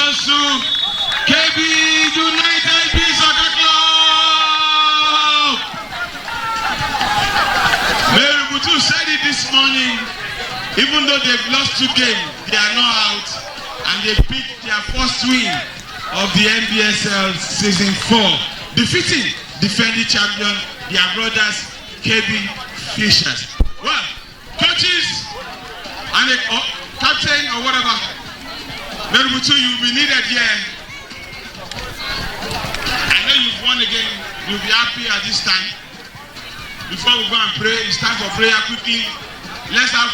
Congratulations to KB United Beach Soccer Club. Mary Butu said it this morning. Even though they've lost 2 games, they are not out, and they picked their first win of the NBSL Season 4, defeating defending champion, their brothers, KB Fishers. Well, coaches and the captain or whatever, Mary Butu, you'll be needed here. I know you've won again. You'll be happy at this time. Before we go and pray, it's time for prayer quickly. Let's have.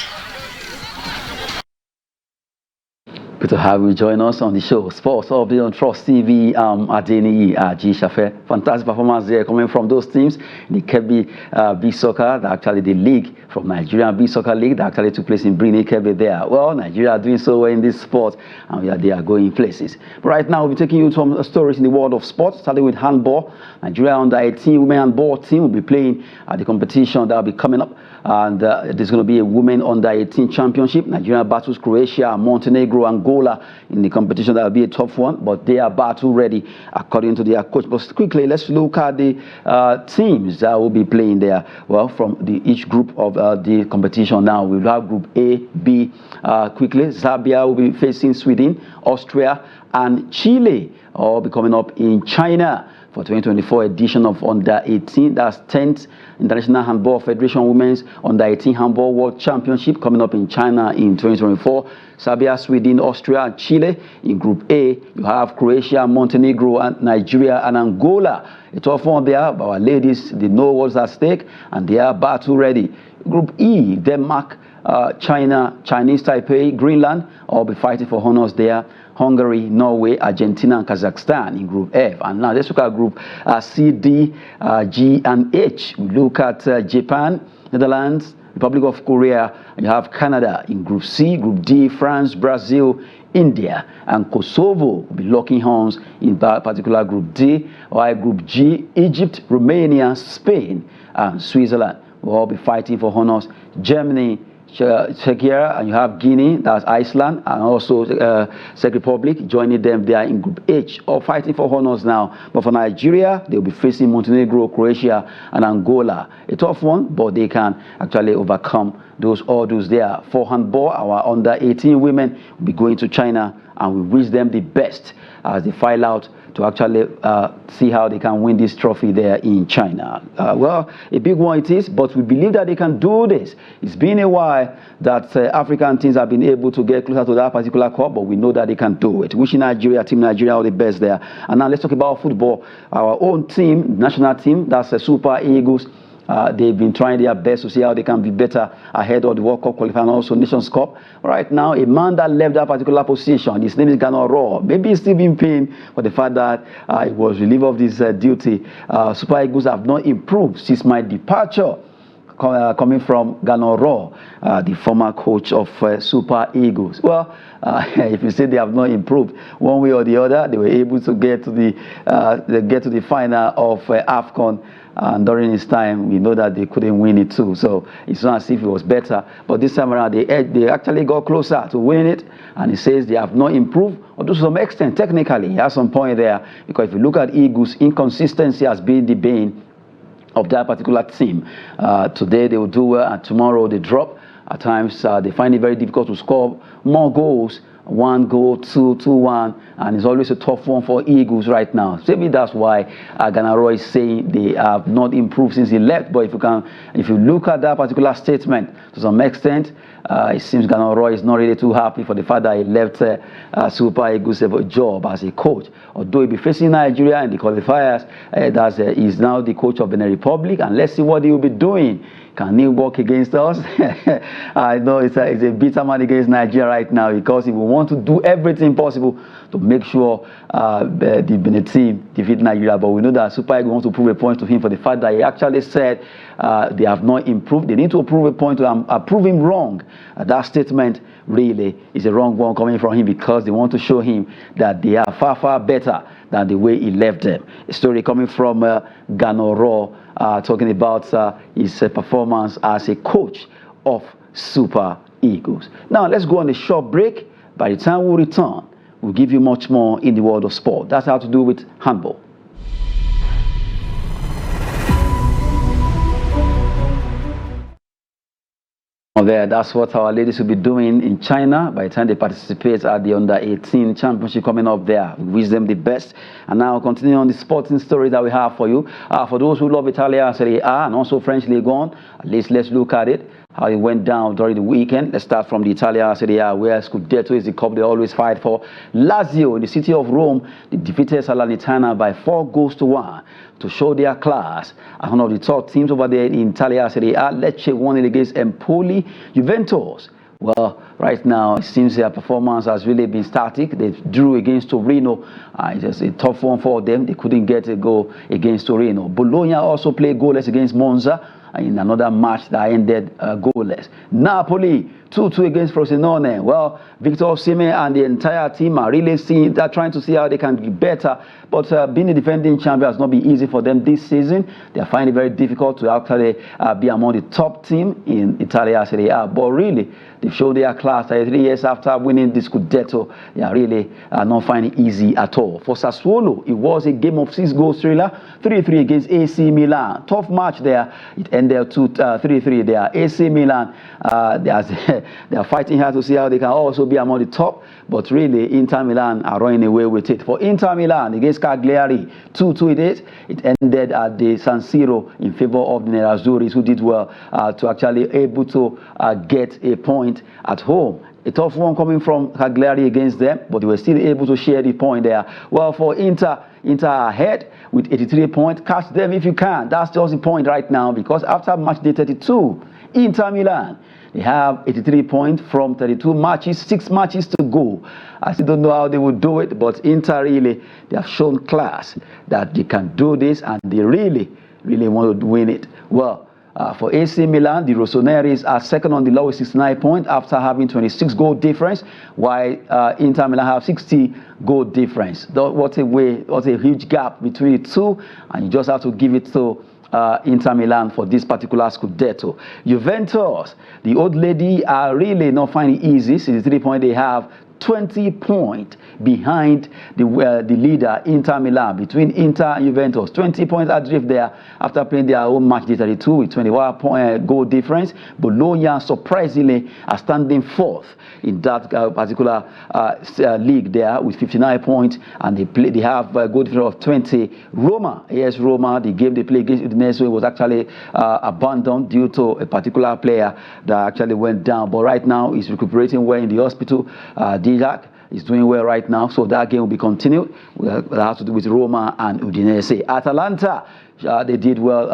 Good to have you join us on the show. Sports Update on Trust TV. Adeni G. Shafe. Fantastic performance there coming from those teams. The Kebbi Beach Soccer, actually the league from Nigerian Beach Soccer League that actually took place in Brini Kebbi there. Well, Nigeria are doing so well in this sport, and they are going places. But right now, we'll be taking you to some stories in the world of sports, starting with handball. Nigeria under 18 women handball team will be playing at the competition that will be coming up. And there's going to be a women under 18 championship. Nigeria battles Croatia, Montenegro, Angola in the competition. That will be a tough one, but they are battle ready according to their coach. But quickly, let's look at the teams that will be playing there. Well, from each group of the competition now, we'll have Group A, B. Quickly, Zambia will be facing Sweden, Austria, and Chile all be coming up in China for 2024 edition of Under 18. That's 10th International Handball Federation Women's Under 18 Handball World Championship coming up in China in 2024. Serbia, Sweden, Austria, and Chile. In Group A, you have Croatia, Montenegro, and Nigeria, and Angola. A tough one there, but our ladies, they know what's at stake, and they are battle ready. Group E, Denmark, China, Chinese Taipei, Greenland, all be fighting for honors there. Hungary, Norway, Argentina, and Kazakhstan in Group F. And now let's look at Group C, D, G, and H. We look at Japan, Netherlands, Republic of Korea, and you have Canada in Group C. Group D, France, Brazil, India, and Kosovo will be locking horns in that particular Group D. While Group G, Egypt, Romania, Spain, and Switzerland will all be fighting for honors. Germany, Czechia, and you have Guinea, that's Iceland, and also Czech Republic, joining them there in Group H, all fighting for honors now. But for Nigeria, they'll be facing Montenegro, Croatia, and Angola. A tough one, but they can actually overcome those orders there. For handball, our under 18 women will be going to China, and we wish them the best as they file out to actually see how they can win this trophy there in China. Well, a big one it is, but we believe that they can do this. It's been a while that African teams have been able to get closer to that particular cup, but we know that they can do it. Wishing Team Nigeria all the best there. And now let's talk about football. Our own team, national team, that's the Super Eagles. They've been trying their best to see how they can be better ahead of the World Cup qualifying and also Nations Cup. Right now, a man that left that particular position, his name is Rohr. Maybe he's still in pain for the fact that he was relieved of this duty. Super Eagles have not improved since my departure. Coming from Rohr, the former coach of Super Eagles. Well, if you say they have not improved one way or the other, they were able to get to the final of AFCON. And during his time, we know that they couldn't win it too. So it's not as if it was better. But this time around, they actually got closer to winning it. And he says they have not improved, or to some extent, technically. He has some point there. Because if you look at Eagles, inconsistency has been the bane of that particular team. Today they will do well, and tomorrow they drop. At times they find it very difficult to score more goals. 1 goal, 2-1, and it's always a tough one for Eagles right now. Maybe that's why Rohr is saying they have not improved since he left. But if you look at that particular statement to some extent, it seems Rohr is not really too happy for the fact that he left Super Eagles job as a coach. Although he'll be facing Nigeria in the qualifiers, he's now the coach of Benin Republic, and let's see what he will be doing. Can he work against us? I know it's a bitter man against Nigeria right now, because he will want to do everything possible to make sure the Benin team defeat Nigeria. But we know that Super Eagles wants to prove a point to him for the fact that he actually said they have not improved. They need to prove a point to him, prove him wrong. That statement really is a wrong one coming from him, because they want to show him that they are far, far better than the way he left them. A story coming from Rohr, talking about his performance as a coach of Super Eagles. Now, let's go on a short break. By the time we return, we'll give you much more in the world of sport. That's how to do with handball. There, that's what our ladies will be doing in China by the time they participate at the Under-18 Championship coming up there. We wish them the best. And now, continuing on the sporting story that we have for you. For those who love Italia Serie A and also French League 1, at least let's look at it, how it went down during the weekend. Let's start from the Italia Serie A, where Scudetto is the cup they always fight for. Lazio, in the city of Rome, they defeated Salernitana by 4-1 to show their class as one of the top teams over there in Italia Serie A. Lecce won it against Empoli. Juventus, well, right now it seems their performance has really been static. They drew against Torino. It's a tough one for them. They couldn't get a goal against Torino. Bologna also played goalless against Monza in another match that ended goalless. Napoli 2-2 against Frosinone. Well, Victor Osimhen and the entire team are really trying to see how they can be better. But being the defending champion has not been easy for them this season. They are finding it very difficult to actually be among the top team in Italia Serie A. But really, they've shown their class 3 years after winning the Scudetto. They are really not finding it easy at all. For Sassuolo, it was a game of 6-goal thriller. 3-3 against AC Milan. Tough match there. It ended 3-3 there. AC Milan, they are fighting hard to see how they can also be among the top. But really, Inter Milan are running away with it. For Inter Milan against Cagliari, 2-2 it is. It ended at the San Siro in favor of the Nerazzurris, who did well to actually able to get a point at home. A tough one coming from Cagliari against them, but they were still able to share the point there. Well, for Inter are ahead with 83 points. Catch them if you can. That's just the point right now, because after match day 32, Inter Milan, they have 83 points from 32 matches, 6 matches to go. I still don't know how they will do it, but Inter really, they have shown class that they can do this, and they really want to win it. Well, for AC Milan, the Rossoneri's are second on the low with 69 points after having 26 goal difference, while Inter Milan have 60 goal difference. What a huge gap between the two, and you just have to give it to Inter Milan for this particular Scudetto. Juventus, the old lady, are really not finding it easy. 63 points they have, 20 points behind the leader Inter Milan. Between Inter and Juventus, 20 points adrift there after playing their own match day 32 with 21 point goal difference. Bologna surprisingly are standing fourth in that particular league there with 59 points, and they have a goal difference of 20. Roma, the game they played against Udinese was actually abandoned due to a particular player that actually went down, but right now he's recuperating well in the hospital. Didac is doing well right now, so that game will be continued. That has to do with Roma and Udinese. Atalanta, they did well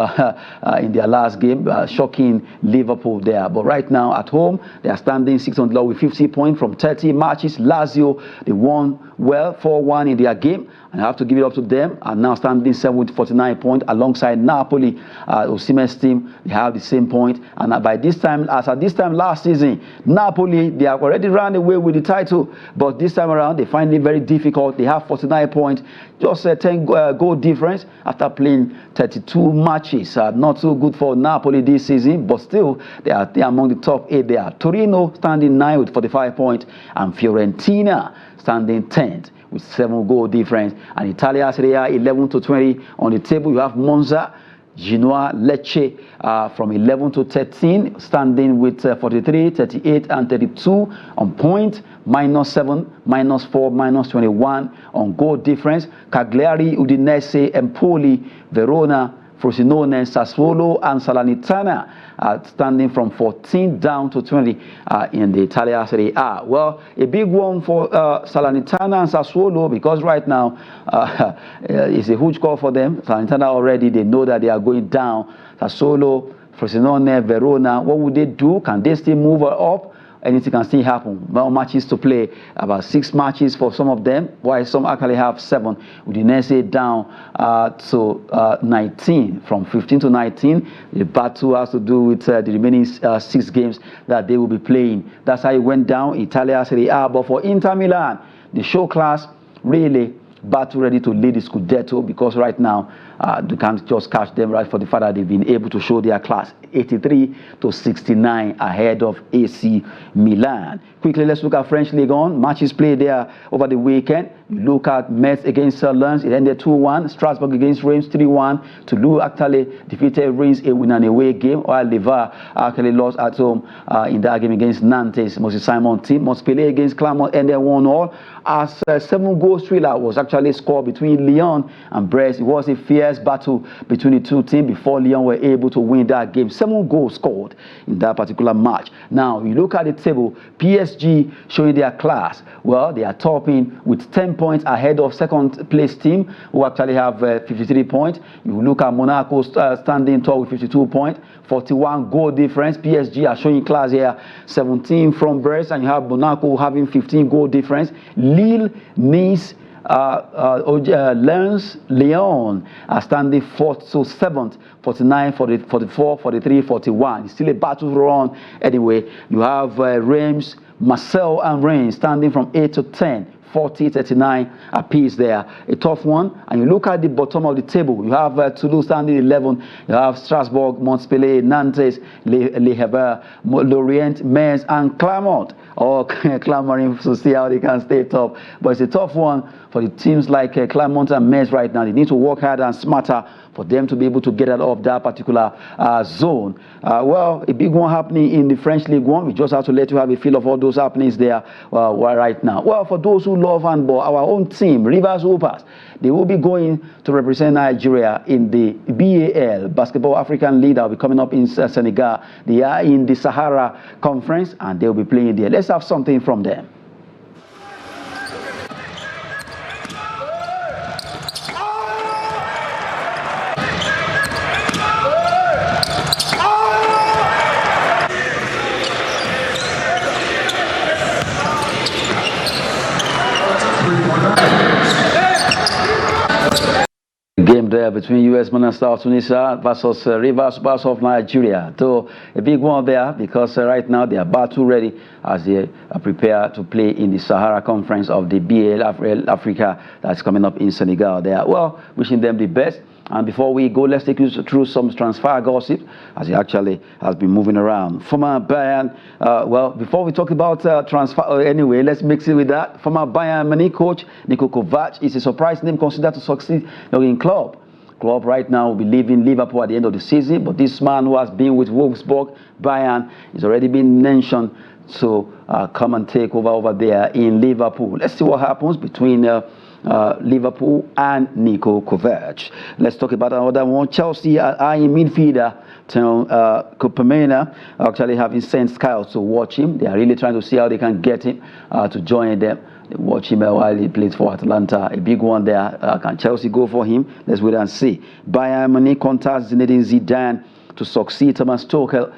in their last game, shocking Liverpool there. But right now at home, they are standing 6 on the low with 50 points from 30 matches. Lazio, they won well 4-1 in their game, and I have to give it up to them. And now standing 7 with 49 points alongside Napoli. Osimhen's team, they have the same point. And by this time, as at this time last season, Napoli, they have already run away with the title. But this time around, they find it very difficult. They have 49 points, just a 10 goal difference after playing 32 matches. Not so good for Napoli this season, but still they are among the top 8 there. Torino standing 9 with 45 points, and Fiorentina standing 10th with 7 goal difference. And Italia Serie A 11 to 20 on the table. You have Monza, Genoa, Lecce from 11 to 13, standing with 43, 38, and 32 on point. -7, -4, -21 on goal difference. Cagliari, Udinese, Empoli, Verona, Frosinone, Sassuolo, and Salernitana standing from 14 down to 20 in the Italia Serie A. Well, a big one for Salernitana and Sassuolo, because right now it's a huge call for them. Salernitana already, they know that they are going down. Sassuolo, Frosinone, Verona, what would they do? Can they still move up? Anything can still happen. More matches to play, about 6 matches for some of them, while some actually have 7. Udinese down to 19, from 15 to 19. The battle has to do with the remaining 6 games that they will be playing. That's how it went down, Italia Serie A. But for Inter Milan, the show class really battle ready to lead the Scudetto, because right now you can't just catch them, right, for the fact that they've been able to show their class. 83-69 ahead of AC Milan. Quickly, let's look at French Ligue 1. Matches played there over the weekend. You look at Metz against Lens. It ended 2-1. Strasbourg against Reims 3-1. Toulouse actually defeated Reims in an away game, while Levar actually lost at home in that game against Nantes. Moses Simon team. Montpellier against Clermont ended 1-1. As 7-goal thriller was actually scored between Lyon and Brest. It was a fierce battle between the two teams before Lyon were able to win that game. 7 goals scored in that particular match. Now, you look at the table, PSG showing their class. Well, they are topping with 10 points ahead of second place team, who actually have 53 points. You look at Monaco standing tall with 52 points, 41 goal difference. PSG are showing class here, 17 from Brest, and you have Monaco having 15 goal difference. Lille, Nice, Lens, Lyon are standing 4th to 7th, 49, 44, 43, 41. It's still a battle run anyway. You have Reims, Marseille and Reims standing from 8 to 10. 40-39 apiece there. A tough one. And you look at the bottom of the table. You have Toulouse standing 11. You have Strasbourg, Montpellier, Nantes, Le Havre, Lorient, Metz, and Clermont, all clamoring to see how they can stay top. But it's a tough one for the teams like Clermont and Metz right now. They need to work harder and smarter for them to be able to get out of that particular zone. Well, a big one happening in the French League 1. We just have to let you have a feel of all those happenings there right now. Well, for those who love handball, our own team, Rivers Hoopers, they will be going to represent Nigeria in the BAL, Basketball African League, that will be coming up in Senegal. They are in the Sahara Conference, and they'll be playing there. Let's have something from them. Game there between US men and South Tunisia versus Rivers Hoopers of Nigeria. So a big one there, because right now they are battle ready as they are prepared to play in the Sahara Conference of the BAL Africa that's coming up in Senegal there. Well, wishing them the best. And before we go, let's take you through some transfer gossip, as it actually has been moving around. Former Bayern, well, before we talk about transfer, anyway, let's mix it with that. Former Bayern Munich coach Niko Kovac is a surprise name considered to succeed in club. Club right now will be leaving Liverpool at the end of the season, but this man who has been with Wolfsburg, Bayern, is already been mentioned to come and take over there in Liverpool. Let's see what happens between Liverpool and Niko Kovac. Let's talk about another one. Chelsea are in midfielder Kopamena actually having sent scouts to watch him. They are really trying to see how they can get him to join them. They watch him while he plays for Atlanta. A big one there. Can Chelsea go for him? Let's wait and see. Bayern Munich contacts Zinedine Zidane to succeed Thomas Tuchel.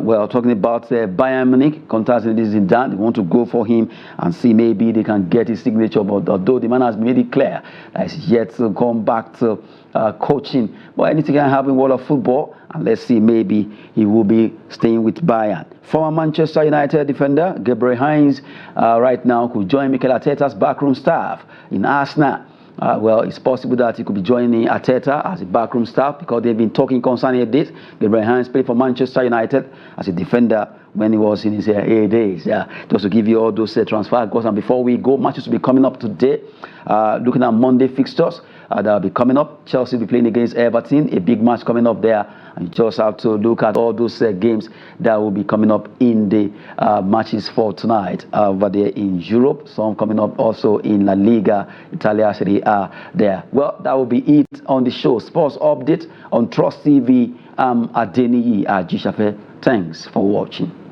Well, talking about Bayern Munich contacting Zidane, they want to go for him and see maybe they can get his signature. But although the man has made it clear that he's yet to come back to coaching, but anything can happen in the world of football. And let's see, maybe he will be staying with Bayern. Former Manchester United defender Gabriel Heinz right now could join Mikel Arteta's backroom staff in Arsenal. Well, it's possible that he could be joining Arteta as a backroom staff, because they've been talking concerning this. Gabriel Heinz played for Manchester United as a defender when he was in his days. Just to give you all those transfer goals. And before we go, matches will be coming up today. Looking at Monday fixtures that will be coming up. Chelsea will be playing against Everton, a big match coming up there. And you just have to look at all those games that will be coming up in the matches for tonight over there in Europe. Some coming up also in La Liga, Italia, Serie A there. Well, that will be it on the show. Sports Update on Trust TV. Adeniyi Ajishafe. Thanks for watching.